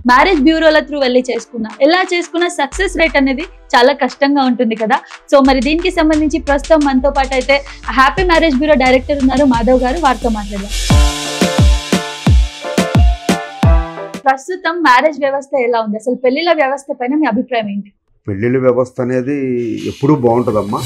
Marriage బ్యూరోల through వెళ్ళి చేసుకున్నా, ఎలా చేసుకున్నా సక్సెస్ రేట్ అనేది చాలా కష్టంగా ఉంటుంది కదా. సో మరి దీనికి సంబంధించి ప్రస్తుతం మనతో పాటు అయితే హ్యాపీ మ్యారేజ్ బ్యూరో డైరెక్టర్ ఉన్నారు మాధవ్ గారు, వారితో మాట్లాడదాం. ప్రస్తుతం మ్యారేజ్ వ్యవస్థ ఎలా ఉంది, అసలు పెళ్లిళ్ళ వ్యవస్థ పైన మీ అభిప్రాయం ఏంటి? పెళ్లిళ్ళ వ్యవస్థ అనేది ఎప్పుడూ బాగుంటుందమ్మా.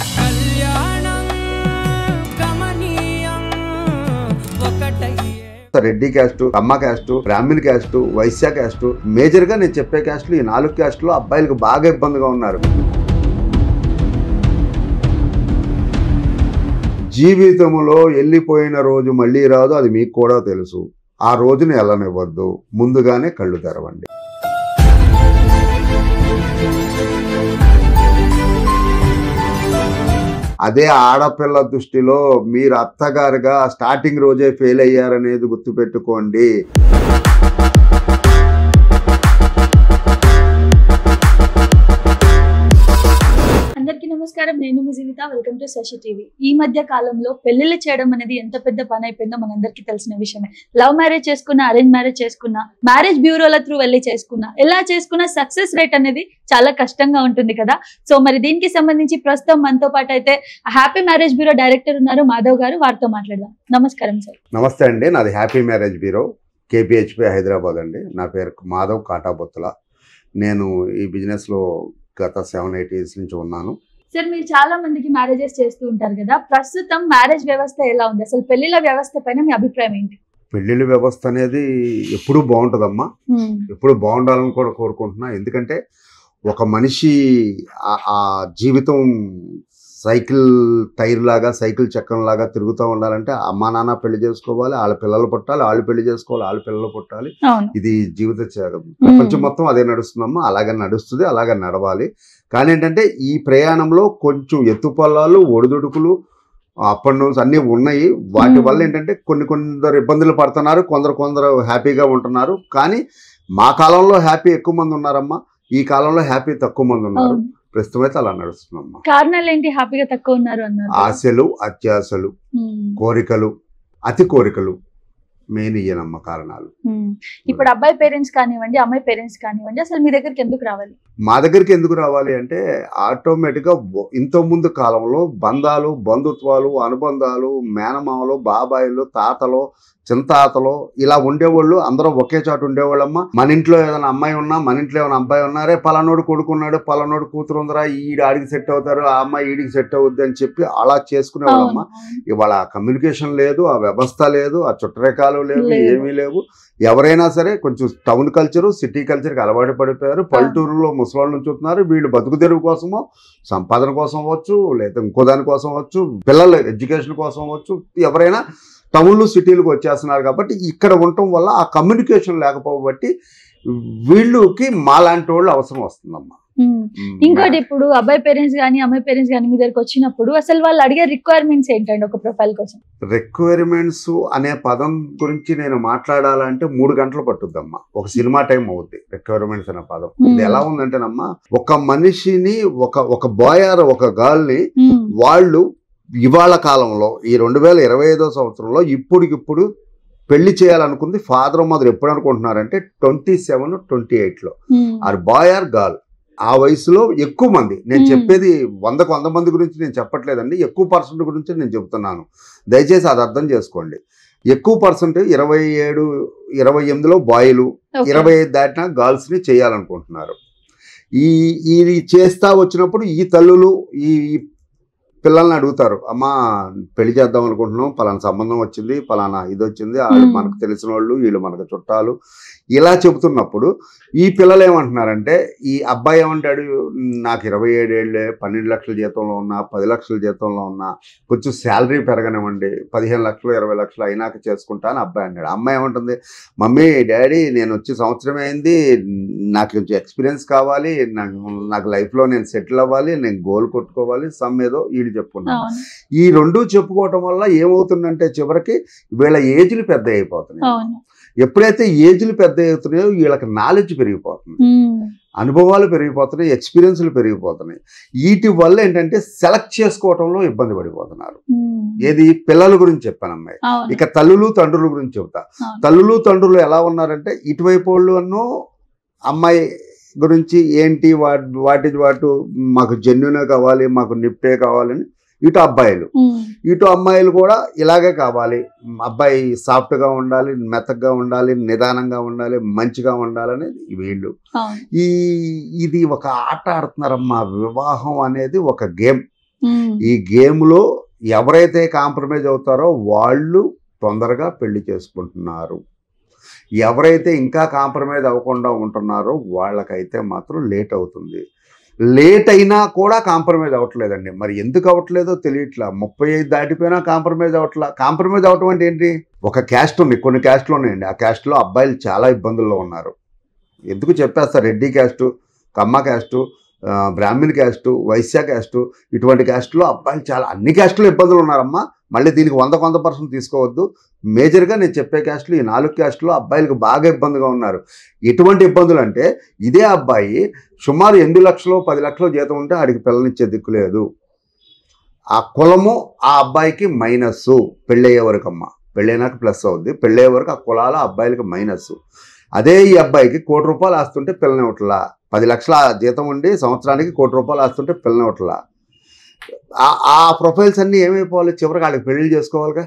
రెడ్డి క్యాస్ట్, అమ్మ caste, Brahmin caste, Vaishya caste, major గా నేను చెప్పే క్యాస్ట్లు ఈ 4 క్యాస్ట్లో అబ్బాయిలకు బాగా ఇబ్బందిగా ఉన్నారు. జీవితంలో వెళ్ళిపోయిన రోజు మళ్ళీ రాదు, అది మీకు కూడా తెలుసు. ఆ రోజుని వెళ్ళనివ్వద్దు, ముందుగానే కళ్ళు తెరవండి. అదే ఆడపిల్ల దృష్టిలో మీరు అత్తగారుగా స్టార్టింగ్ రోజే ఫెయిల్ అయ్యారనేది గుర్తుపెట్టుకోండి. అందరికీ నమస్కారం, నేను మీ Jeevitha. Welcome to Sashi TV. ఈ మధ్య కాలంలో పెళ్లిళ్ళు చేయడం అనేది ఎంత పెద్ద పని అయిపోయిందో మనందరికీ తెలిసిన విషయమే. లవ్ మ్యారేజ్ చేసుకున్నా, అరేంజ్ మ్యారేజ్ చేసుకున్నా, మ్యారేజ్ బ్యూరోల త్రూ వెళ్ళి చేసుకున్నా, ఎలా చేసుకున్నా సక్సెస్ రేట్ అనేది చాలా కష్టంగా ఉంటుంది కదా. సో మరి దీనికి సంబంధించి ప్రస్తుతం మనతో పాటు అయితే హ్యాపీ మ్యారేజ్ బ్యూరో డైరెక్టర్ ఉన్నారు మాధవ్ గారు, వారితో మాట్లాడదాం. నమస్కారం సార్. నమస్తే అండి, నాది happy marriage bureau, KPHP Hyderabad అండి. నా పేరు మాధవ్ కాటాబొత్తుల. నేను ఈ బిజినెస్లో గత 7-8 ఇయర్స్ నుంచి ఉన్నాను. సార్, మీరు చాలా మందికి మ్యారేజెస్ చేస్తూ ఉంటారు కదా, ప్రస్తుతం మ్యారేజ్ వ్యవస్థ ఎలా ఉంది, అసలు పెళ్లిళ్ళ వ్యవస్థ పైన మీ అభిప్రాయం ఏంటి? పెళ్లిళ్ళ వ్యవస్థ అనేది ఎప్పుడూ బాగుంటుందమ్మా, ఎప్పుడు బాగుండాలని కూడా కోరుకుంటున్నా. ఎందుకంటే ఒక మనిషి ఆ జీవితం సైకిల్ టైర్ లాగా, సైకిల్ చక్రం లాగా తిరుగుతూ ఉండాలంటే అమ్మా నాన్న పెళ్లి చేసుకోవాలి, వాళ్ళ పిల్లలు పుట్టాలి, వాళ్ళు పెళ్లి చేసుకోవాలి, వాళ్ళ పిల్లలు పుట్టాలి. ఇది జీవిత ప్రపంచం మొత్తం అదే నడుస్తుందమ్మా. అలాగే నడుస్తుంది, అలాగే నడవాలి. కానీ ఏంటంటే ఈ ప్రయాణంలో కొంచెం ఎత్తుపల్లాలు, ఒడిదుడుకులు, అప్ అండ్ డౌన్స్ అన్నీ ఉన్నాయి. వాటి వల్ల ఏంటంటే కొందరు ఇబ్బందులు పడుతున్నారు, కొందరు హ్యాపీగా ఉంటున్నారు. కానీ మా కాలంలో హ్యాపీ ఎక్కువ మంది ఉన్నారమ్మా, ఈ కాలంలో హ్యాపీ తక్కువ మంది ఉన్నారు. ప్రస్తుతం అయితే అలా నడుస్తున్నామ్మా. కారణాలు ఏంటి హ్యాపీగా తక్కువ ఉన్నారు అన్నారు? ఆశలు, అత్యాశలు, కోరికలు, అతి కోరికలు మెయిన్ ఇయ్యనమ్మ కారణాలు. ఇప్పుడు అబ్బాయి పేరెంట్స్ కానివ్వండి, అమ్మాయి పేరెంట్స్ కానివ్వండి, అసలు మీ దగ్గరికి ఎందుకు రావాలి? మా దగ్గరికి ఎందుకు రావాలి అంటే ఆటోమేటిక్గా ఇంత ముందు కాలంలో బంధాలు, బంధుత్వాలు, అనుబంధాలు, మేనమామలు, బాబాయిలు, తాతలు, చింతాతలు ఇలా ఉండేవాళ్ళు. అందరూ ఒకే చాటు ఉండేవాళ్ళమ్మా. మన ఇంట్లో ఏదైనా అమ్మాయి ఉన్నా, మన ఇంట్లో ఏమైనా అబ్బాయి ఉన్నారే, పలానోడు కొడుకున్నాడు, పలానోడు కూతురు ఉందరా, ఈడు ఆడికి సెట్ అవుతారు, ఆ అమ్మాయి ఈడికి సెట్ అవుద్ది అని చెప్పి అలా చేసుకునేవాళ్ళమ్మా. ఇవాళ ఆ కమ్యూనికేషన్ లేదు, ఆ వ్యవస్థ లేదు, ఆ చుట్టరేఖలు లేవు, ఏమీ లేవు. ఎవరైనా సరే కొంచెం టౌన్ కల్చరు, సిటీ కల్చర్కి అలవాటు పడిపోయారు. పల్లెటూరులో ముసలాళ్ళు నుంచి వస్తున్నారు. వీళ్ళు బతుకు తెరువు కోసమో, సంపాదన కోసం అవ్వచ్చు, లేదా ఇంకో దాని కోసం అవ్వచ్చు, పిల్లల ఎడ్యుకేషన్ కోసం అవ్వచ్చు, ఎవరైనా టౌన్లు సిటీలకు వచ్చేస్తున్నారు. కాబట్టి ఇక్కడ ఉండటం వల్ల ఆ కమ్యూనికేషన్ లేకపోబట్టి వీళ్ళకి మాలాంటి వాళ్ళు అవసరం వస్తుందమ్మా. ఇంకోటి, ఇప్పుడు అబ్బాయి పేరెంట్స్ కానీ అమ్మాయి పేరెంట్స్ కానీ మీ దగ్గరకు వచ్చినప్పుడు అసలు వాళ్ళు అడిగే రిక్వైర్మెంట్స్ ఏంటండి ఒక ప్రొఫైల్ కోసం? రిక్వైర్మెంట్స్ అనే పదం గురించి నేను మాట్లాడాలంటే 3 గంటలు పట్టుద్దమ్మా, ఒక సినిమా టైం అవుద్ది. రిక్వైర్మెంట్స్ అనే పదం ఇది ఎలా ఉందంటేనమ్మా, ఒక మనిషిని, ఒక బాయ్ ఆర్ ఒక గర్ల్ ని వాళ్ళు ఇవాళ కాలంలో ఈ 2025వ సంవత్సరంలో ఇప్పుడికిప్పుడు పెళ్లి చేయాలనుకుంది ఫాదర్ మదర్ ఎప్పుడు అనుకుంటున్నారంటే 27-28లో. ఆర్ బాయ్ ఆర్ గర్ల్ ఆ వయసులో ఎక్కువ మంది. నేను చెప్పేది 100 మంది గురించి నేను చెప్పట్లేదండి, ఎక్కువ పర్సెంట్ గురించి నేను చెప్తున్నాను. దయచేసి అది అర్థం చేసుకోండి. ఎక్కువ పర్సెంట్ 27-28లో బాయ్లు, 25 దాటిన గర్ల్స్ ని చేయాలనుకుంటున్నారు. ఈ చేస్తా వచ్చినప్పుడు ఈ తల్లులు ఈ పిల్లల్ని అడుగుతారు, అమ్మా పెళ్లి చేద్దాం అనుకుంటున్నాం, పలానా సంబంధం వచ్చింది, పలానా ఇది వచ్చింది, వాళ్ళు మనకు తెలిసిన వాళ్ళు, వీళ్ళు మనకు చుట్టాలు, ఇలా చెబుతున్నప్పుడు ఈ పిల్లలు ఏమంటున్నారంటే, ఈ అబ్బాయి ఏమంటాడు, నాకు 27 ఏళ్ళే, 12 లక్షల జీతంలో ఉన్నా, 10 లక్షల జీతంలో ఉన్నా, కొంచెం శాలరీ పెరగనివ్వండి, 15 లక్షలు 20 లక్షలు అయినాక చేసుకుంటా అని అబ్బాయి అన్నాడు. అమ్మాయి ఏమంటుంది, మమ్మీ డాడీ నేను వచ్చి సంవత్సరమే అయింది, నాకు కొంచెం ఎక్స్పీరియన్స్ కావాలి, నాకు లైఫ్లో నేను సెటిల్ అవ్వాలి, నేను గోల్ కొట్టుకోవాలి, సమ్ ఏదో వీళ్ళు చెప్పుకున్నాను. ఈ 2 చెప్పుకోవటం వల్ల ఏమవుతుందంటే చివరికి వీళ్ళ ఏజ్లు పెద్ద అయిపోతున్నాయి. ఎప్పుడైతే ఏజ్లు పెద్ద అవుతున్నాయో వీళ్ళకి నాలెడ్జ్ పెరిగిపోతుంది, అనుభవాలు పెరిగిపోతున్నాయి, ఎక్స్పీరియన్స్లు పెరిగిపోతున్నాయి. వీటి వల్ల ఏంటంటే సెలెక్ట్ చేసుకోవటంలో ఇబ్బంది పడిపోతున్నారు. ఏది పిల్లల గురించి చెప్పానమ్మాయి. ఇక తల్లులు తండ్రుల గురించి చెబుతా. తల్లులు తండ్రులు ఎలా ఉన్నారంటే, ఇటువైపు వాళ్ళు అన్నో అమ్మాయి గురించి ఏంటి వాటి మాకు జెన్యునే కావాలి, మాకు నిప్టే కావాలని ఇటు అబ్బాయిలు, ఇటు అమ్మాయిలు కూడా ఇలాగే కావాలి. అబ్బాయి సాఫ్ట్గా ఉండాలి, మెత్తగా ఉండాలి, నిదానంగా ఉండాలి, మంచిగా ఉండాలని వీళ్ళు. ఇది ఒక ఆట ఆడుతున్నారమ్మా. వివాహం అనేది ఒక గేమ్. ఈ గేమ్లో ఎవరైతే కాంప్రమైజ్ అవుతారో వాళ్ళు తొందరగా పెళ్లి చేసుకుంటున్నారు. ఎవరైతే ఇంకా కాంప్రమైజ్ అవ్వకుండా ఉంటున్నారో వాళ్ళకైతే మాత్రం లేట్ అవుతుంది. లేట్ అయినా కూడా కాంప్రమైజ్ అవ్వట్లేదండి. మరి ఎందుకు అవ్వట్లేదో తెలియట్లా. 35 దాటిపోయినా కాంప్రమైజ్ అవ్వట్లా. కాంప్రమైజ్ అవ్వటం అంటే ఏంటి? ఒక క్యాస్ట్ ఉంది, కొన్ని క్యాస్ట్లు ఉన్నాయండి. ఆ క్యాస్ట్లో అబ్బాయిలు చాలా ఇబ్బందుల్లో ఉన్నారు. ఎందుకు చెప్పేస్తారు? Reddy caste, Kamma caste, Brahmin caste, Vaishya caste, ఇటువంటి క్యాస్టులో అబ్బాయిలు చాలా, అన్ని క్యాస్టులో ఇబ్బందులు ఉన్నారమ్మా. మళ్ళీ దీనికి 100% తీసుకోవద్దు. మేజర్గా నేను చెప్పే క్యాస్టులు ఈ 4 క్యాస్టులో అబ్బాయిలకు బాగా ఇబ్బందిగా ఉన్నారు. ఎటువంటి ఇబ్బందులు అంటే, ఇదే అబ్బాయి సుమారు 8 లక్షలు 10 లక్షలు జీతం ఉంటే ఆడికి పిల్లనిచ్చే దిక్కు లేదు. ఆ కులము ఆ అబ్బాయికి మైనస్సు. పెళ్ళయ్యే వరకు అమ్మ, పెళ్ళైనాక ప్లస్ అవుద్ది. పెళ్ళయ్యే వరకు ఆ కులాల అబ్బాయిలకి మైనస్సు. అదే ఈ అబ్బాయికి ₹1,00,00,000 ఆస్తుంటే పిల్లనివ్వట్లా. 10 లక్షల జీతం ఉండి సంవత్సరానికి ₹1,00,00,000 ఆస్తుంటే పిల్లనివ్వట్లా. ఆ ప్రొఫైల్స్ అన్నీ ఏమైపోవాలి? చివరికి వాళ్ళకి పెళ్లి చేసుకోవాలిగా,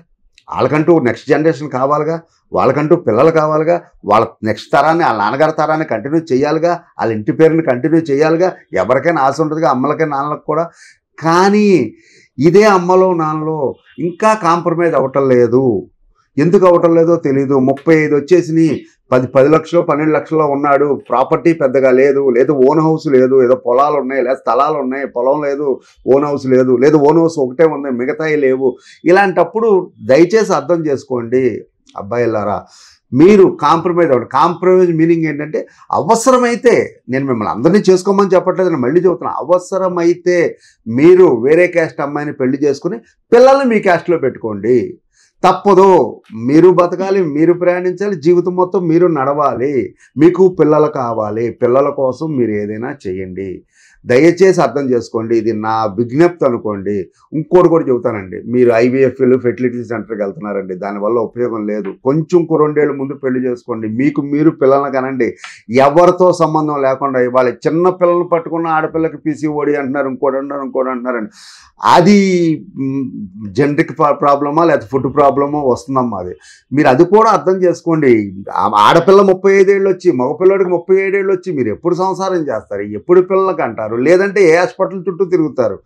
వాళ్ళకంటూ నెక్స్ట్ జనరేషన్ కావాలిగా, వాళ్ళకంటూ పిల్లలు కావాలిగా, వాళ్ళ నెక్స్ట్ తరాన్ని, వాళ్ళ నాన్నగారి తరాన్ని కంటిన్యూ చేయాలిగా, వాళ్ళ ఇంటి పేరుని కంటిన్యూ చేయాలిగా. ఎవరికైనా ఆశ ఉంటుందిగా, అమ్మలకి నాన్నలకు కూడా. కానీ ఇదే అమ్మలో నాన్నలో ఇంకా కాంప్రమైజ్ అవ్వటం లేదు. ఎందుకు అవ్వటం లేదో తెలీదు. 35 వచ్చేసి 10 లక్షలు 12 లక్షల్లో ఉన్నాడు. ప్రాపర్టీ పెద్దగా లేదు, ఓన్ హౌస్ లేదు, ఏదో పొలాలు ఉన్నాయి, లేదా స్థలాలు ఉన్నాయి, పొలం లేదు, ఓన్ హౌస్ లేదు, ఓన్ హౌస్ ఒకటే ఉంది, మిగతాయి లేవు. ఇలాంటప్పుడు దయచేసి అర్థం చేసుకోండి అబ్బాయిలారా, మీరు కాంప్రమైజ్ అవ్వండి. కాంప్రమైజ్ మీనింగ్ ఏంటంటే, అవసరమైతే, నేను మిమ్మల్ని అందరినీ చేసుకోమని చెప్పట్లేదు, నేను మళ్ళీ చెబుతున్నాను, అవసరమైతే మీరు వేరే క్యాస్ట్ అమ్మాయిని పెళ్లి చేసుకుని పిల్లల్ని మీ క్యాస్ట్లో పెట్టుకోండి. తప్పదు. మీరు బతకాలి, మీరు ప్రయాణించాలి, జీవితం మొత్తం మీరు నడవాలి. మీకు పిల్లలు కావాలి. పిల్లల కోసం మీరు ఏదైనా చేయండి. దయచేసి అర్థం చేసుకోండి. ఇది నా విజ్ఞప్తి అనుకోండి. ఇంకోటి కూడా చెబుతానండి, మీరు IVFలు ఫెర్టిలిటీ సెంటర్కి వెళ్తున్నారండి, దానివల్ల ఉపయోగం లేదు. కొంచెం 2 ఏళ్ళ ముందు పెళ్లి చేసుకోండి. మీకు మీరు పిల్లల్ని కనండి. ఎవరితో సంబంధం లేకుండా. ఇవాళ చిన్న పిల్లలు పట్టుకున్న ఆడపిల్లకి PCOD అంటున్నారు, ఇంకోటి అంటున్నారండి. అది జెనరిక్ ప్రాబ్లమా లేదా ఫుడ్ ప్రాబ్లమో వస్తుందమ్మా. అది మీరు అది కూడా అర్థం చేసుకోండి. ఆడపిల్ల 35 ఏళ్ళు వచ్చి, మగపిల్లడికి 37 ఏళ్ళు వచ్చి మీరు ఎప్పుడు సంసారం చేస్తారు? ఎప్పుడు పిల్లలకి అంటారు? లేదంటే ఏ హాస్పిటల్ చుట్టూ తిరుగుతారు?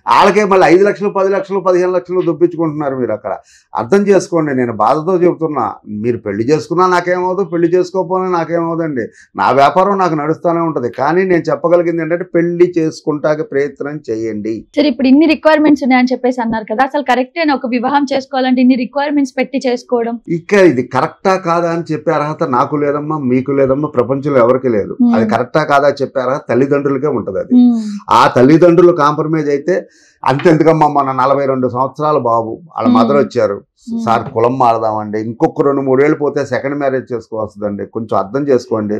వాళ్ళకే మళ్ళీ 5 లక్షలు 10 లక్షలు 15 లక్షలు దొప్పించుకుంటున్నారు మీరు అక్కడ. అర్థం చేసుకోండి. నేను బాధతో చెబుతున్నా, మీరు పెళ్లి చేసుకున్నా నాకేమవుతుంది, పెళ్లి చేసుకోకపోయినా నాకేమవుతుందండి. నా వ్యాపారం నాకు నడుస్తూనే ఉంటుంది. కానీ నేను చెప్పగలిగింది ఏంటంటే, పెళ్లి చేసుకుంటాక ప్రయత్నం చేయండి. సరే, ఇప్పుడు ఇన్ని రిక్వైర్మెంట్స్ ఉన్నాయని చెప్పేసి అన్నారు కదా, అసలు కరెక్టేనా ఒక వివాహం చేసుకోవాలంటే ఇన్ని రిక్వైర్మెంట్స్ పెట్టి చేసుకోవడం? ఇక ఇది కరెక్టా కాదా అని చెప్పే అర్హత నాకు లేదమ్మా, మీకు లేదమ్మా, ప్రపంచంలో ఎవరికి లేదు. అది కరెక్టా కాదా చెప్పే అర్హత తల్లిదండ్రులకే ఉంటుంది. అది ఆ తల్లిదండ్రులు కాంప్రమైజ్ అయితే అంతెందుకమ్మా, మన 42 సంవత్సరాల బాబు వాళ్ళ మదర్ వచ్చారు, సార్ కులం మారదామండి, ఇంకొక 2-3 ఏళ్ళు పోతే సెకండ్ మ్యారేజ్ చేసుకోవస్తుందండి, కొంచెం అర్థం చేసుకోండి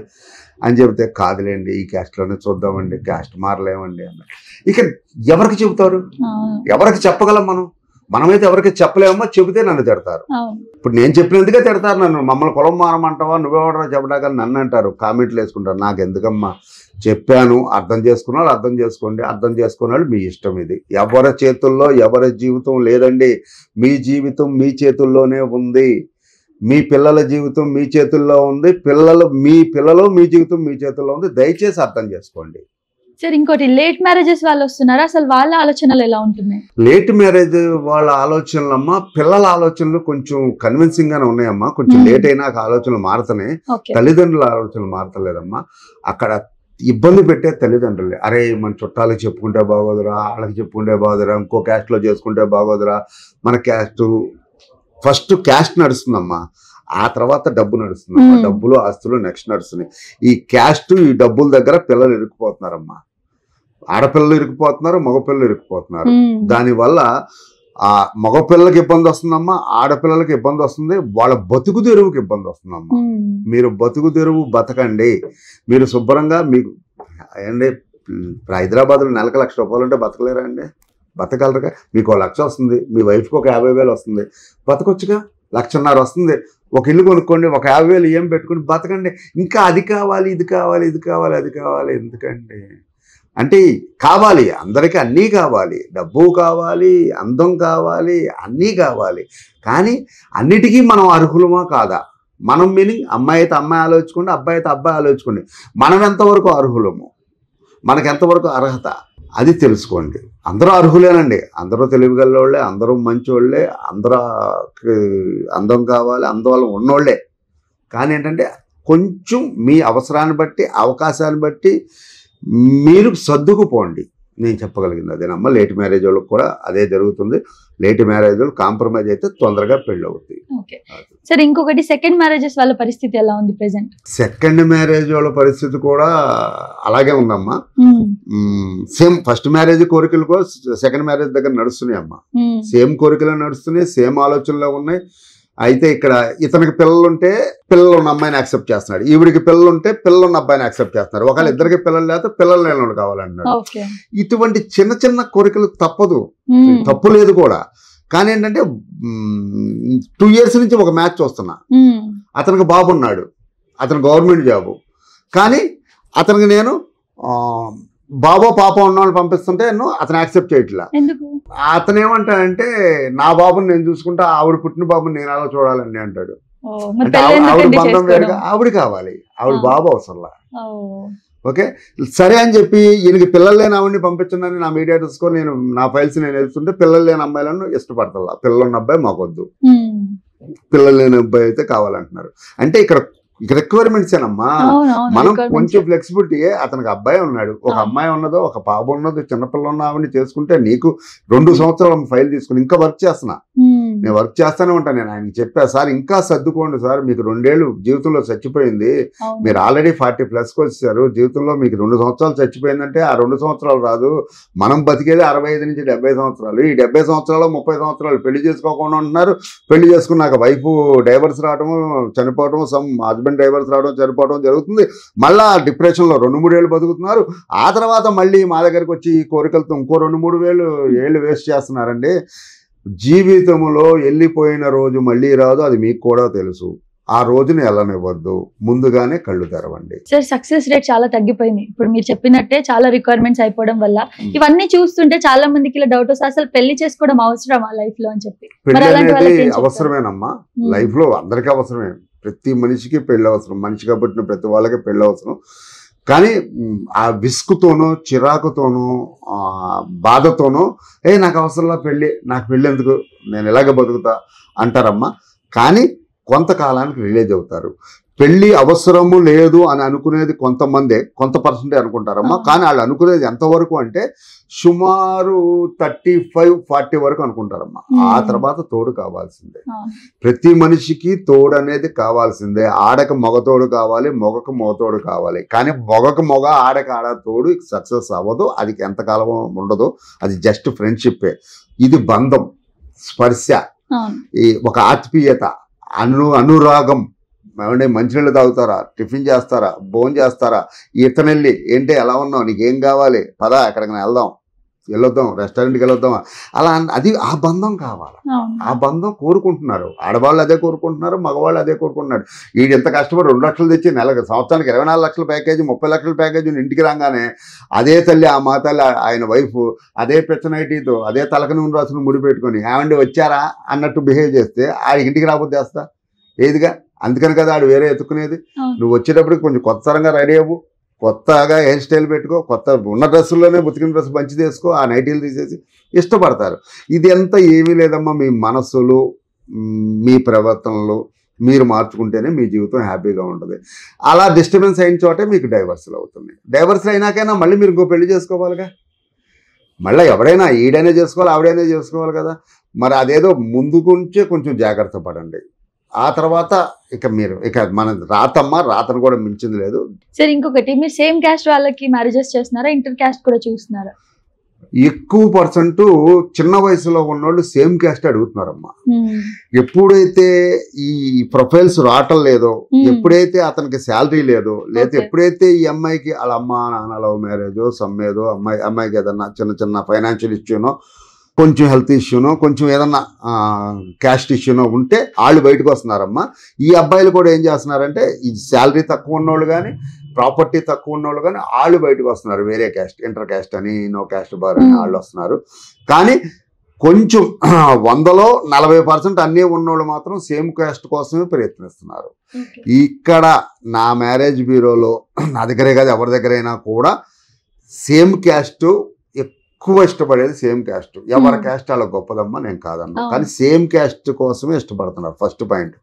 అని చెబితే, కాదులేండి ఈ క్యాస్ట్లోనే చూద్దామండి, క్యాస్ట్ మారలేమండి అన్న. ఇక ఎవరికి చెబుతారు? ఎవరికి చెప్పగలం మనమైతే ఎవరికి చెప్పలేమో. చెబితే నన్ను తిడతారు. ఇప్పుడు నేను చెప్పినందుకే తిడతారు నన్ను. మమ్మల్ని కులం మారమంటావా, నువ్వెవడరా చెప్పడాక నన్ను అంటారు, కామెంట్లు వేసుకుంటారు. నాకు ఎందుకమ్మా, చెప్పాను, అర్థం చేసుకున్నాడు, అర్థం చేసుకోండి, అర్థం చేసుకున్నాడు, మీ ఇష్టం. ఇది ఎవరి చేతుల్లో ఎవరి జీవితం లేదండి. మీ జీవితం మీ చేతుల్లోనే ఉంది. మీ పిల్లల జీవితం మీ చేతుల్లో ఉంది. మీ పిల్లలు మీ జీవితం మీ చేతుల్లో ఉంది. దయచేసి అర్థం చేసుకోండి. సరే, ఇంకోటి, లేట్ మ్యారేజెస్ వాళ్ళు వస్తున్నారు, అసలు వాళ్ళ ఆలోచనలు ఎలా ఉంటున్నాయి? లేట్ మ్యారేజ్ వాళ్ళ ఆలోచనలు అమ్మా, పిల్లల ఆలోచనలు కొంచెం కన్విన్సింగ్ గానే ఉన్నాయమ్మా. కొంచెం లేట్ అయినా ఆలోచనలు మారుతున్నాయి. తల్లిదండ్రుల ఆలోచనలు మారతలేదమ్మా. అక్కడ ఇబ్బంది పెట్టే తల్లిదండ్రులే. అరే మన చుట్టాలకు చెప్పుకుంటే బాగోదురా, వాళ్ళకి చెప్పుకుంటే బాగోదురా, ఇంకో క్యాస్ట్లో చేసుకుంటే బాగోదురా. మన ఫస్ట్ క్యాస్ట్ నడుస్తుందమ్మా, ఆ తర్వాత డబ్బు నడుస్తుందమ్మా. డబ్బులు ఆస్తులు నెక్స్ట్ నడుస్తున్నాయి. ఈ క్యాస్ట్ ఈ డబ్బుల దగ్గర పిల్లలు ఇరుక్కుపోతున్నారమ్మా. ఆడపిల్లలు ఇరుక్కుపోతున్నారు, మగపిల్లలు ఇరుక్కుపోతున్నారు. దానివల్ల ఆ మగపిల్లలకి ఇబ్బంది వస్తుందమ్మా, ఆడపిల్లలకి ఇబ్బంది వస్తుంది, వాళ్ళ బతుకు తెరువుకి ఇబ్బంది వస్తుందమ్మా. మీరు బతుకు తెరువు బతకండి. మీరు శుభ్రంగా మీకు అండి, హైదరాబాద్లో నెలకు ₹1,00,000 ఉంటే బతకలేరా అండి? బతకగలరుగా? మీకు 1,00,000 వస్తుంది, మీ వైఫ్కి ఒక 50,000 వస్తుంది, బతకొచ్చుగా. 1,50,000 వస్తుంది, ఒక ఇల్లు కొనుక్కోండి, ఒక 50,000 ఏం పెట్టుకుని బతకండి. ఇంకా అది కావాలి, ఇది కావాలి, ఇది కావాలి, అది కావాలి ఎందుకండి? అంటే కావాలి, అందరికీ అన్నీ కావాలి, డబ్బు కావాలి, అందం కావాలి, అన్నీ కావాలి. కానీ అన్నిటికీ మనం అర్హులమా కాదా? మనం మీనింగ్ అమ్మాయి అయితే అమ్మాయి ఆలోచించుకోండి, అబ్బాయి అయితే అబ్బాయి ఆలోచించుకోండి. మనం ఎంతవరకు అర్హులము, మనకు ఎంతవరకు అర్హత అది తెలుసుకోండి. అందరూ అర్హులేనండి, అందరూ తెలివిగల్లోళ్ళే, అందరూ మంచోళ్ళే, అందరూ అందం కావాలి, అందం ఉన్నోళ్ళే. కానీ ఏంటంటే కొంచెం మీ అవసరాన్ని బట్టి, అవకాశాన్ని బట్టి మీరు సర్దుకుపోండి. నేను చెప్పగలిగింది అదేనమ్మా. లేట్ మ్యారేజ్ వాళ్ళకి కూడా అదే జరుగుతుంది. లేట్ మ్యారేజ్ వాళ్ళు కాంప్రమైజ్ అయితే తొందరగా పెళ్ళి అవుతాయి. సరే, ఇంకొకటి సెకండ్ మ్యారేజెస్ వాళ్ళ పరిస్థితి ఎలా ఉంది ప్రెసెంట్? సెకండ్ మ్యారేజ్ వాళ్ళ పరిస్థితి కూడా అలాగే ఉందమ్మా. సేమ్ ఫస్ట్ మ్యారేజ్ కోరికలు కూడా సెకండ్ మ్యారేజ్ దగ్గర నడుస్తున్నాయి అమ్మా. సేమ్ కోరికలు నడుస్తున్నాయి, సేమ్ ఆలోచనలు ఉన్నాయి. అయితే ఇక్కడ ఇతనికి పిల్లలుంటే పిల్లలు ఉన్న అమ్మాయిని యాక్సెప్ట్ చేస్తున్నాడు, ఈవిడికి పిల్లలుంటే పిల్లలు ఉన్న అబ్బాయిని యాక్సెప్ట్ చేస్తున్నారు. ఒకవేళ ఇద్దరికి పిల్లలు లేకపోతే పిల్లలు లేని కావాలన్నాడు. ఇటువంటి చిన్న చిన్న కోరికలు తప్పదు, తప్పు లేదు కూడా. కానీ ఏంటంటే 2 years నుంచి ఒక మ్యాచ్ చూస్తున్నా. అతనికి బాబు ఉన్నాడు, అతను గవర్నమెంట్ జాబు. కానీ అతనికి నేను బాబో పాప ఉన్న వాళ్ళు పంపిస్తుంటే అతను యాక్సెప్ట్ చేయట్లా. అతను ఏమంటాడంటే నా బాబుని నేను చూసుకుంటా, ఆవిడ పుట్టిన బాబుని నేను అలా చూడాలండి అంటాడు. అంటే ఆవిడ బంధం వేరుగా, ఆవిడ కావాలి, ఆవిడ బాబు అవసరంలా. ఓకే సరే అని చెప్పి ఈయనకి పిల్లలు లేని ఆవిడని పంపించండి నా మీడియేటర్స్కో నేను నా ఫైల్స్ నేను వెళ్తుంటే పిల్లలు లేని అమ్మాయిలను ఇష్టపడతా. పిల్లలు ఉన్న అబ్బాయి మాకొద్దు, పిల్లలు లేని అబ్బాయి అయితే కావాలంటున్నారు. అంటే ఇక్కడ రిక్వైర్మెంట్స్ ఏనమ్మా. మనం కొంచెం ఫ్లెక్సిబిలిటీ. అతనికి అబ్బాయి ఉన్నాడు, ఒక అమ్మాయి ఉన్నదో, ఒక బాబు ఉన్నదో, చిన్నపిల్ల ఉన్న ఆవిడని చేసుకుంటే నీకు 2 సంవత్సరాలు ఫైల్ తీసుకుని ఇంకా వర్క్ చేస్తున్నా, నేను వర్క్ చేస్తానే ఉంటాను. నేను ఆయనకి చెప్పా, సార్ ఇంకా సర్దుకోండి సార్, మీకు 2 ఏళ్ళు జీవితంలో చచ్చిపోయింది, మీరు ఆల్రెడీ 40+ వచ్చారు, జీవితంలో మీకు 2 సంవత్సరాలు చచ్చిపోయిందంటే ఆ 2 సంవత్సరాలు రాదు, మనం బతికేది 65 నుంచి 70 సంవత్సరాలు. ఈ 70 సంవత్సరాలు 30 సంవత్సరాలు పెళ్లి చేసుకోకుండా ఉంటున్నారు. పెళ్లి చేసుకున్నాక వైఫ్ డైవర్స్ రావటము, చనిపోవటం, సమ్ హస్బెండ్ డైవర్స్ రావడం, చనిపోవడం జరుగుతుంది. మళ్ళా డిప్రెషన్లో 2-3 ఏళ్ళు బతుకుతున్నారు. ఆ తర్వాత మళ్ళీ మా దగ్గరకు వచ్చి ఈ కోరికలతో ఇంకో 2-3 ఏళ్ళు వేస్ట్ చేస్తున్నారండి. జీవితంలో వెళ్ళిపోయిన రోజు మళ్ళీ రాదు, అది మీకు కూడా తెలుసు. ఆ రోజుని వెళ్ళనివ్వద్దు, ముందుగానే కళ్ళు తెరవండి. సార్ సక్సెస్ రేట్ చాలా తగ్గిపోయింది ఇప్పుడు మీరు చెప్పినట్టే, చాలా రిక్వైర్మెంట్స్ అయిపోవడం వల్ల. ఇవన్నీ చూస్తుంటే చాలా మందికి ఇలా డౌట్ వస్తుంది, అసలు పెళ్లి చేసుకోవడం అవసరమా లైఫ్ లో అని చెప్పి. పెళ్లి అనేది అవసరమేనమ్మా, లైఫ్ లో అందరికీ అవసరమే. ప్రతి మనిషికి పెళ్ళి అవసరం, మనిషిగా పుట్టిన ప్రతి వాళ్ళకి పెళ్ళి అవసరం. కానీ ఆ విసుగుతోనో, చిరాకుతోనో, బాధతోనో నాకు అవసరంలా పెళ్ళి, నాకు పెళ్ళి ఎందుకు, నేను ఇలాగే బతుకుతా అంటారమ్మా. కానీ కొంతకాలానికి రిలీజ్ అవుతారు. పెళ్లి అవసరము లేదు అని అనుకునేది కొంతమందే, కొంత పర్సెంటే అనుకుంటారమ్మా. కానీ వాళ్ళు అనుకునేది ఎంతవరకు అంటే సుమారు 35-40 వరకు అనుకుంటారమ్మా. ఆ తర్వాత తోడు కావాల్సిందే. ప్రతి మనిషికి తోడు అనేది కావాల్సిందే. ఆడకు మగ తోడు కావాలి, మొగకు మగ తోడు కావాలి. కానీ మొగకు మొగ, ఆడకు ఆడ తోడు సక్సెస్ అవ్వదు, అది ఎంతకాలం ఉండదు. అది జస్ట్ ఫ్రెండ్షిప్పే. ఇది బంధం, స్పర్శ, ఈ ఒక ఆత్మీయత, అనురాగం. ఏమంటే మంచినీళ్ళు తాగుతారా, టిఫిన్ చేస్తారా, భోజనం చేస్తారా, ఈతనెళ్ళి ఏంటి ఎలా ఉన్నావు, నీకేం కావాలి, పదా ఎక్కడికైనా వెళ్ళొద్దాం, రెస్టారెంట్కి వెళ్ళొద్దామా, అలా అది ఆ బంధం కావాలి. ఆ బంధం కోరుకుంటున్నారు ఆడవాళ్ళు, అదే కోరుకుంటున్నారు, మగవాళ్ళు అదే కోరుకుంటున్నారు. వీడు ఎంత కష్టపడి 2 లక్షలు తెచ్చి సంవత్సరానికి 24 లక్షల ప్యాకేజీ, 30 లక్షల ప్యాకేజీ ఇంటికి రాగానే అదే తల్లి, ఆ మా తల్లి, ఆయన వైఫ్ అదే పెచ్చనైటీతో, అదే తలక నూనె రాసుకుని ముడి పెట్టుకొని ఏమండి వచ్చారా అన్నట్టు బిహేవ్ చేస్తే ఆ ఇంటికి రాబోద్దు చేస్తా ఏదిగా. అందుకని కదా ఆడు వేరే ఎత్తుకునేది. నువ్వు వచ్చేటప్పటికి కొంచెం కొత్తగా రెడీ అవ్వు, కొత్తగా హెయిర్ స్టైల్ పెట్టుకో, కొత్త ఉన్న డ్రెస్సుల్లోనే బతికిన డ్రెస్ మంచి తీసుకో, ఆ నైటీలు తీసేసి ఇష్టపడతారు. ఇది ఎంత ఏమీ లేదమ్మా, మీ మనస్సులు, మీ ప్రవర్తనలు మీరు మార్చుకుంటేనే మీ జీవితం హ్యాపీగా ఉంటుంది. అలా డిస్టర్బెన్స్ అయిన చోటే మీకు డైవర్స్లు అవుతుంది. డైవర్స్లు అయినాకైనా మళ్ళీ మీరు ఇంకో పెళ్లి చేసుకోవాలిగా. మళ్ళీ ఎవడైనా ఈడైనా చేసుకోవాలి, ఆవిడైనా చేసుకోవాలి కదా. మరి అదేదో ముందుకుంటే కొంచెం జాగ్రత్త పడండి. ఆ తర్వాత ఇక మన రాతను కూడా మించింది లేదు. సరే ఇంకొకటి, మీరు సేమ్ క్యాస్ట్ వాళ్ళకి మ్యారేజెస్ చేస్తున్నారా, ఇంటర్ క్యాస్ట్ కూడా చూస్తున్నారా? ఎక్కువ పర్సెంట్ చిన్న వయసులో ఉన్నోళ్ళు సేమ్ క్యాస్ట్ అడుగుతున్నారమ్మా. ఎప్పుడైతే ఈ ప్రొఫైల్స్ రావటం లేదో, ఎప్పుడైతే అతనికి శాలరీ లేదో, లేదా ఎప్పుడైతే ఈ అమ్మాయికి వాళ్ళ అమ్మ నాన్న లవ్ మ్యారేజో సమ్మేదో, అమ్మాయికి ఏదన్నా చిన్న ఫైనాన్షియల్ ఇష్యూనో కొంచెం హెల్త్ ఇష్యూనో కొంచెం ఏదన్నా క్యాస్ట్ ఇష్యూనో ఉంటే వాళ్ళు బయటకు వస్తున్నారమ్మా. ఈ అబ్బాయిలు కూడా ఏం చేస్తున్నారంటే ఈ శాలరీ తక్కువ ఉన్నోళ్ళు కానీ ప్రాపర్టీ తక్కువ ఉన్నోళ్ళు కానీ వాళ్ళు బయటకు వస్తున్నారు. వేరే క్యాస్ట్, ఇంటర్ క్యాస్ట్ అని, నో క్యాస్ట్ బార్ అని వాళ్ళు వస్తున్నారు. కానీ కొంచెం 100లో 40% అన్నీ ఉన్నోళ్ళు మాత్రం సేమ్ క్యాస్ట్ కోసమే ప్రయత్నిస్తున్నారు. ఇక్కడ నా మ్యారేజ్ బ్యూరోలో నా దగ్గరే కాదు ఎవరి దగ్గరైనా కూడా సేమ్ క్యాస్ట్ ఎక్కువ ఇష్టపడేది సేమ్ క్యాస్ట్. ఎవరి క్యాస్ట్ అలా గొప్పదమ్మా నేను కాదన్నా, కానీ సేమ్ క్యాస్ట్ కోసమే ఇష్టపడుతున్నారు. First point.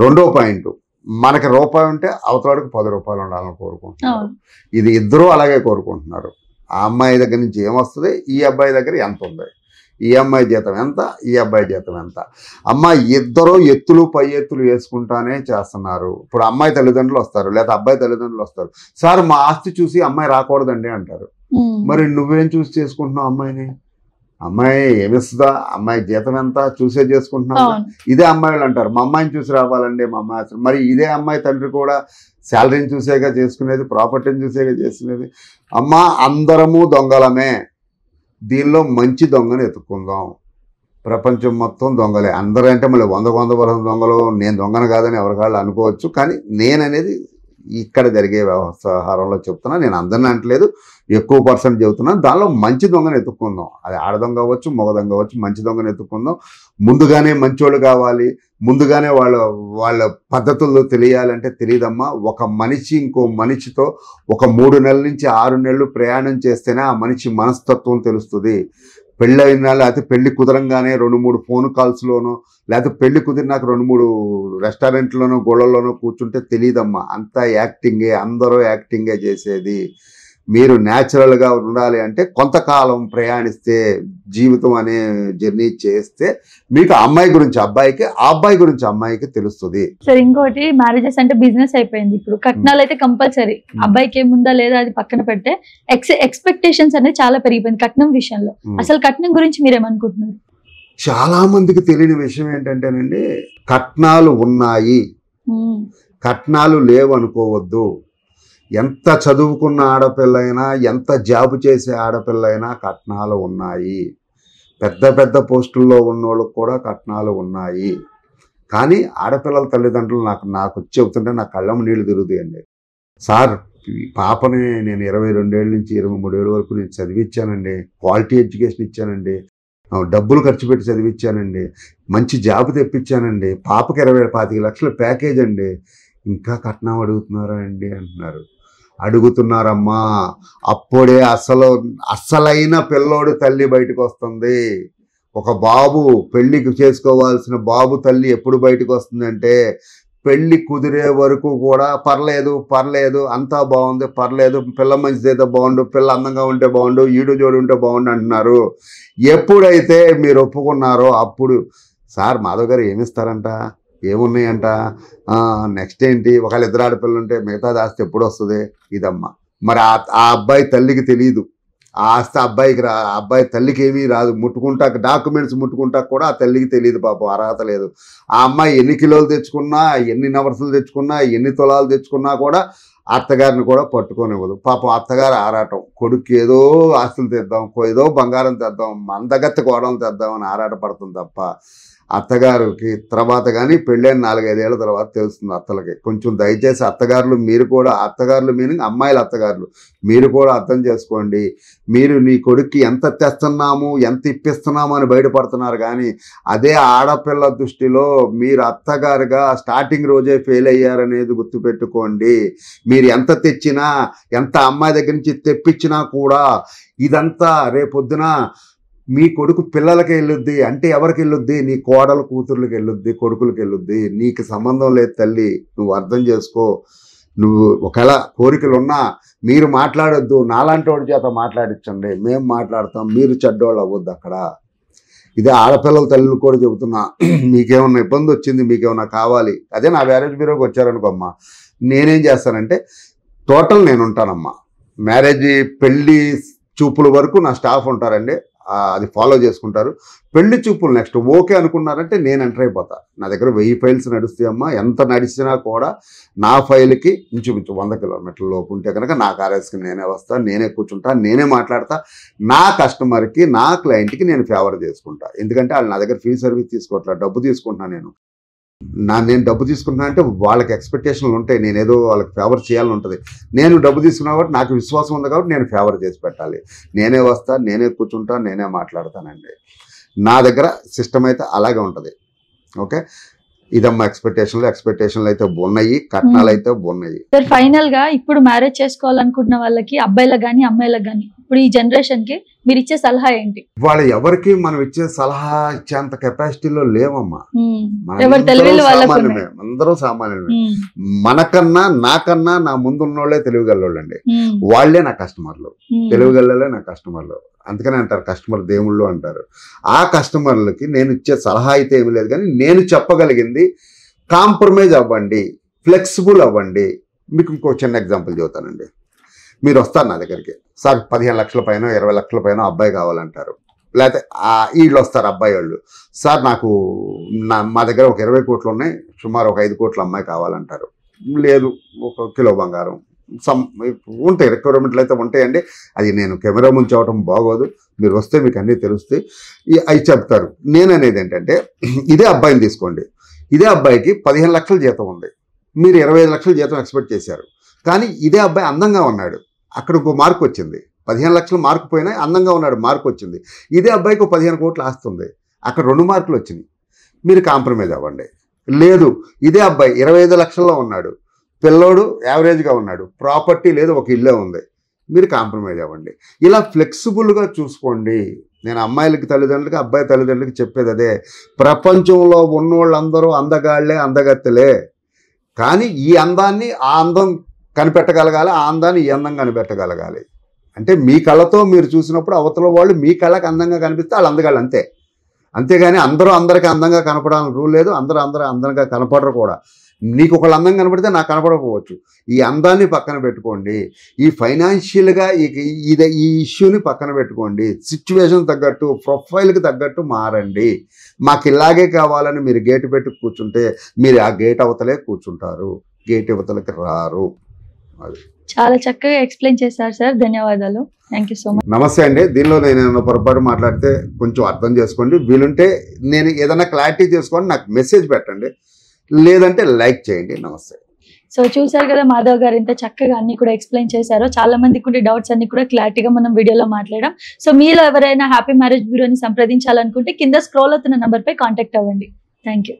రెండో పాయింట్, మనకి రూపాయి ఉంటే అవతలాడికి 10 రూపాయలు ఉండాలని కోరుకుంటున్నారు. ఇది ఇద్దరూ అలాగే కోరుకుంటున్నారు. ఆ అమ్మాయి దగ్గర నుంచి ఏమొస్తుంది, ఈ అబ్బాయి దగ్గర ఎంత ఉంది, ఈ అమ్మాయి జీతం ఎంత, ఈ అబ్బాయి జీతం ఎంత. అమ్మాయి ఇద్దరు ఎత్తులు పై ఎత్తులు వేసుకుంటానే చేస్తున్నారు. ఇప్పుడు అమ్మాయి తల్లిదండ్రులు వస్తారు లేదా అబ్బాయి తల్లిదండ్రులు వస్తారు, సార్ మా ఆస్తి చూసి అమ్మాయి రాకూడదండి అంటారు. మరి నువ్వేం చూసి చేసుకుంటున్నావు అమ్మాయిని? అమ్మాయి ఏమిస్తుందా, అమ్మాయి జీతం ఎంత చూసే చేసుకుంటున్నావు. ఇదే అమ్మాయిలు అంటారు మా అమ్మాయిని చూసి రావాలండి మా అమ్మాయి. మరి ఇదే అమ్మాయి తండ్రి కూడా శాలరీని చూసేగా చేసుకునేది, ప్రాపర్టీని చూసేగా చేసుకునేది. అమ్మ అందరము దొంగలమే, దీనిలో మంచి దొంగని ఎత్తుక్కుందాం. ప్రపంచం మొత్తం దొంగలే అందరూ. అంటే మళ్ళీ 100 దొంగలు, నేను దొంగను కాదని ఎవరికాళ్ళు అనుకోవచ్చు. కానీ నేననేది ఇక్కడ జరిగే వ్యవహారంలో చెప్తున్నా. నేను అందరిని అంటలేదు, ఎక్కువ పర్సెంట్ చెబుతున్నాను. దానిలో మంచి దొంగను ఎత్తుక్కుందాం. అది ఆడదొంగ అవ్వచ్చు, మగ దొంగ అవ్వచ్చు. మంచి దొంగను ఎత్తుక్కుందాం. ముందుగానే మంచోళ్ళు కావాలి, ముందుగానే వాళ్ళ పద్ధతుల్లో తెలియాలంటే తెలియదమ్మా. ఒక మనిషి ఇంకో మనిషితో ఒక 3 నెలల నుంచి 6 నెలలు ప్రయాణం చేస్తేనే ఆ మనిషి మనస్తత్వం తెలుస్తుంది. పెళ్ళైన లేకపోతే పెళ్లి కుదరంగానే 2-3 ఫోన్ కాల్స్లోనో లేకపోతే పెళ్లి కుదిరినాక 2-3 రెస్టారెంట్లోనో గోళ్ళల్లోనో కూర్చుంటే తెలియదమ్మా. అంతా యాక్టింగే, అందరూ యాక్టింగే చేసేది. మీరు న్యాచురల్గా ఉండాలి అంటే కొంతకాలం ప్రయాణిస్తే, జీవితం అనే జర్నీ చేస్తే మీకు అమ్మాయి గురించి అబ్బాయికి, ఆ అబ్బాయి గురించి అమ్మాయికి తెలుస్తుంది. సార్ ఇంకోటి, మ్యారేజెస్ అంటే బిజినెస్ అయిపోయింది. ఇప్పుడు కట్నాలు అయితే కంపల్సరీ. అబ్బాయికి ఏముందా లేదా అది పక్కన పెడితే ఎక్స్పెక్టేషన్స్ అనేది చాలా పెరిగిపోయింది కట్నం విషయంలో. అసలు కట్నం గురించి మీరేమనుకుంటున్నారు? చాలా మందికి తెలియని విషయం ఏంటంటేనండి, కట్నాలు ఉన్నాయి, కట్నాలు లేవు అనుకోవద్దు. ఎంత చదువుకున్న ఆడపిల్లైనా, ఎంత జాబు చేసే ఆడపిల్లైనా కట్నాలు ఉన్నాయి. పెద్ద పెద్ద పోస్టుల్లో ఉన్నోళ్ళకు కూడా కట్నాలు ఉన్నాయి. కానీ ఆడపిల్లల తల్లిదండ్రులు నాకు చెబుతుంటే నా కళ్ళం నీళ్లు తిరుగుతాయండి. సార్ పాపని నేను 22 ఏళ్ళ నుంచి 23 ఏళ్ళ వరకు నేను చదివించానండి, క్వాలిటీ ఎడ్యుకేషన్ ఇచ్చానండి, డబ్బులు ఖర్చు పెట్టి చదివించానండి, మంచి జాబ్ తెప్పించానండి, పాపకి 20-25 లక్షల ప్యాకేజ్ అండి, ఇంకా కట్నం అడుగుతున్నారా అండి అంటున్నారు. అడుగుతున్నారమ్మా. అప్పుడే అసలైన పిల్లోడు తల్లి బయటకు వస్తుంది. ఒక బాబు పెళ్లికి చేసుకోవాల్సిన బాబు తల్లి ఎప్పుడు బయటకు వస్తుందంటే, పెళ్లి కుదిరే వరకు కూడా పర్లేదు అంతా బాగుంది, పర్లేదు, పిల్ల మంచిదైతే బాగుండు, పిల్ల అందంగా ఉంటే బాగుండు, ఈడు జోడు ఉంటే బాగుండు అంటున్నారు. ఎప్పుడైతే మీరు ఒప్పుకున్నారో అప్పుడు సార్ మాధవ్ గారు ఏమిస్తారంట, ఏమున్నాయంట, నెక్స్ట్ ఏంటి, ఒకవేళ 2 ఆడపిల్లలు ఉంటే మిగతా ఆస్తి ఎప్పుడు వస్తుంది, ఇదమ్మా. మరి ఆ అబ్బాయి తల్లికి తెలియదు, ఆ ఆస్తి అబ్బాయి తల్లికి ఏమీ రాదు. ముట్టుకుంటా డాక్యుమెంట్స్ ముట్టుకుంటా కూడా ఆ తల్లికి తెలియదు పాపం, అర్హత లేదు. ఆ అమ్మాయి ఎన్ని కిలోలు తెచ్చుకున్నా, ఎన్ని నవర్సులు తెచ్చుకున్నా, ఎన్ని తులాలు తెచ్చుకున్నా కూడా అత్తగారిని కూడా పట్టుకోనివ్వదు పాపం. అత్తగారు ఆరాటం, కొడుకు ఏదో ఆస్తులు తెద్దాం, ఏదో బంగారం తెద్దాం, మందగత్తి కోడలు తెద్దామని ఆరాట పడుతుంది తప్ప అత్తగారికి తర్వాత కానీ పెళ్ళైన 4-5 ఏళ్ల తర్వాత తెలుస్తుంది అత్తలకి. కొంచెం దయచేసి అత్తగారులు మీరు కూడా, అత్తగారులు మీనింగ్ అమ్మాయిల అత్తగారులు, మీరు కూడా అర్థం చేసుకోండి. మీరు నీ కొడుక్కి ఎంత తెస్తున్నాము, ఎంత ఇప్పిస్తున్నాము అని బయటపడుతున్నారు. కానీ అదే ఆడపిల్ల దృష్టిలో మీరు అత్తగారుగా స్టార్టింగ్ రోజే ఫెయిల్ అయ్యారనేది గుర్తుపెట్టుకోండి. మీరు ఎంత తెచ్చినా, ఎంత అమ్మాయి దగ్గర నుంచి తెప్పించినా కూడా ఇదంతా రేపొద్దున మీ కొడుకు పిల్లలకి వెళ్ళొద్ది. అంటే ఎవరికి వెళ్ళొద్ది? నీ కోడలు కూతుర్లకి వెళ్ళొద్ది, కొడుకులకి వెళ్ళొద్ది. నీకు సంబంధం లేదు తల్లి, నువ్వు అర్థం చేసుకో. నువ్వు ఒకవేళ కోరికలు ఉన్నా మీరు మాట్లాడొద్దు, నాలాంటి వాడి చేత మాట్లాడించండి, మేము మాట్లాడతాం, మీరు చెడ్డోళ్ళు అవ్వద్దు అక్కడ. ఇదే ఆడపిల్లల తల్లులు కూడా చెబుతున్నా. మీకేమన్నా ఇబ్బంది వచ్చింది, మీకేమన్నా కావాలి, అదే నా మ్యారేజ్ బ్యూరోకి వచ్చారనుకోమ్మా, నేనేం చేస్తానంటే టోటల్ నేను ఉంటానమ్మా. మ్యారేజ్ పెళ్ళి చూపుల వరకు నా స్టాఫ్ ఉంటారండి. అది ఫాలో చేసుకుంటారు. పెళ్లి చూపులు నెక్స్ట్ ఓకే అనుకున్నారంటే నేను ఎంటర్ అయిపోతా. నా దగ్గర 1000 ఫైల్స్ నడుస్తాయమ్మా. ఎంత నడిచినా కూడా నా ఫైల్కి ఇంచుమించు 100 కిలోమీటర్ల లోపు ఉంటే కనుక నా కార్యస్కి నేనే వస్తా, నేనే కూర్చుంటా, నేనే మాట్లాడతా. నా కస్టమర్కి, నా క్లయింట్కి నేను ఫేవర్ చేసుకుంటా. ఎందుకంటే వాళ్ళు నా దగ్గర ఫ్రీ సర్వీస్ తీసుకోవట్లేదు, డబ్బు తీసుకుంటున్నా. నేను డబ్బు తీసుకుంటున్నా అంటే వాళ్ళకి ఎక్స్పెక్టేషన్లు ఉంటాయి. నేనేదో వాళ్ళకి ఫేవర్ చేయాలని ఉంటుంది. నేను డబ్బు తీసుకున్నా కాబట్టి నాకు విశ్వాసం ఉంది కాబట్టి నేను ఫేవర్ చేసి పెట్టాలి. నేనే వస్తా, నేనే కూర్చుంటా, నేనే మాట్లాడతానండి. నా దగ్గర సిస్టమ్ అయితే అలాగే ఉంటుంది. ఓకే, ఇదమ్మా ఎక్స్పెక్టేషన్లు అయితే ఉన్నాయి, కట్నాలు అయితే ఉన్నాయి. సార్ ఫైనల్ గా ఇప్పుడు మ్యారేజ్ చేసుకోవాలనుకుంటున్న వాళ్ళకి, అబ్బాయిలకు కానీ అమ్మాయిలకు కానీ, ఇప్పుడు ఈ జనరేషన్ కి మీరు ఇచ్చే సలహా ఏంటి? వాళ్ళ ఎవరికి మనం ఇచ్చే సలహా ఇచ్చేంత కెపాసిటీలో లేవమ్మా. అందరూ సామాన్యమే. మనకన్నా నాకన్నా నా ముందున్నోళ్లే తెలివిగల్లోళ్ళండి. వాళ్లే నా కస్టమర్లు, తెలివిగల్లలే నా కస్టమర్లు. అందుకని అంటారు కస్టమర్ దేవుళ్ళు అంటారు. ఆ కస్టమర్లకి నేను ఇచ్చే సలహా అయితే ఏమి లేదు, కానీ నేను చెప్పగలిగింది కాంప్రమైజ్ అవ్వండి, ఫ్లెక్సిబుల్ అవ్వండి. మీకు ఇంకో చిన్న ఎగ్జాంపుల్ చెబుతానండి. మీరు వస్తారు నా దగ్గరికి, సార్ 15 లక్షల పైన 20 లక్షల పైన అబ్బాయి కావాలంటారు. లేకపోతే వీళ్ళు వస్తారు అబ్బాయి వాళ్ళు, సార్ నాకు మా దగ్గర ఒక 20 కోట్లు ఉన్నాయి, సుమారు ఒక 5 కోట్ల అమ్మాయి కావాలంటారు. లేదు, 1 కిలో బంగారం, ఉంటాయి రిక్వైర్మెంట్లు అయితే ఉంటాయండి. అది నేను కెమెరా ముందు అవటం బాగోదు, మీరు వస్తే మీకు అన్నీ తెలుస్తాయి. అవి చెప్తారు. నేను అనేది ఏంటంటే, ఇదే అబ్బాయిని తీసుకోండి, ఇదే అబ్బాయికి 15 లక్షల జీతం ఉంది, మీరు 25 లక్షల జీతం ఎక్స్పెక్ట్ చేశారు. కానీ ఇదే అబ్బాయి అందంగా ఉన్నాడు, అక్కడ ఇంకో మార్క్ వచ్చింది. 15 లక్షలు మార్కు పోయినా అందంగా ఉన్నాడు, మార్కు వచ్చింది. ఇదే అబ్బాయికి 15 కోట్లు ఆస్తుంది, అక్కడ 2 మార్కులు వచ్చినాయి. మీరు కాంప్రమైజ్ అవ్వండి. లేదు, ఇదే అబ్బాయి 25 లక్షల్లో ఉన్నాడు, పిల్లోడు యావరేజ్గా ఉన్నాడు, ప్రాపర్టీ లేదు, ఒక ఇల్లే ఉంది, మీరు కాంప్రమైజ్ అవ్వండి. ఇలా ఫ్లెక్సిబుల్గా చూసుకోండి. నేను అమ్మాయిలకి తల్లిదండ్రులకి, అబ్బాయి తల్లిదండ్రులకి చెప్పేది అదే. ప్రపంచంలో ఉన్నోళ్ళందరూ అందగాళ్లే, అందగత్తెలే. కానీ ఈ అందాన్ని ఆ అందం కనిపెట్టగలగాలి, ఆ అందాన్ని ఈ అందం కనిపెట్టగలగాలి. అంటే మీ కళ్ళతో మీరు చూసినప్పుడు అవతల వాళ్ళు మీ కళ్ళకి అందంగా కనిపిస్తే వాళ్ళు అందగాళ్ళు, అంతే. అంతేగాని అందరికీ అందంగా కనపడాలని రూల్ లేదు. అందరూ అందంగా కనపడరు కూడా. నీకు ఒకళ్ళు అందం కనపడితే నాకు కనపడకపోవచ్చు. ఈ అందాన్ని పక్కన పెట్టుకోండి. ఈ ఫైనాన్షియల్గా ఈ ఇష్యూని పక్కన పెట్టుకోండి. సిచ్యువేషన్ తగ్గట్టు, ప్రొఫైల్కి తగ్గట్టు మారండి. మాకు ఇలాగే కావాలని మీరు గేటు పెట్టి కూర్చుంటే మీరు ఆ గేట్ అవతలే కూర్చుంటారు, గేట్ అవతలకి రారు. అది చాలా చక్కగా ఎక్స్ప్లెయిన్ చేశారు సార్, ధన్యవాదాలు. Thank you so much. నమస్తే అండి. దీనిలో నేను పొరపాటు మాట్లాడితే కొంచెం అర్థం చేసుకోండి. వీలుంటే నేను ఏదైనా క్లారిటీ చేసుకోండి, నాకు మెసేజ్ పెట్టండి, లేదంటే లైక్ చేయండి. నమస్తే. సో చూసారు కదా మాధవ్ గారు ఎంత చక్కగా అన్ని కూడా ఎక్స్ప్లెయిన్ చేశారో. చాలా మందికి ఉండే డౌట్స్ అన్ని కూడా క్లారిటీగా మనం వీడియోలో మాట్లాడాం. సో మీలో ఎవరైనా హ్యాపీ మ్యారేజ్ బ్యూరోని సంప్రదించాలనుకుంటే కింద స్క్రోల్ అవుతున్న నంబర్ పై కాంటాక్ట్ అవ్వండి. Thank you.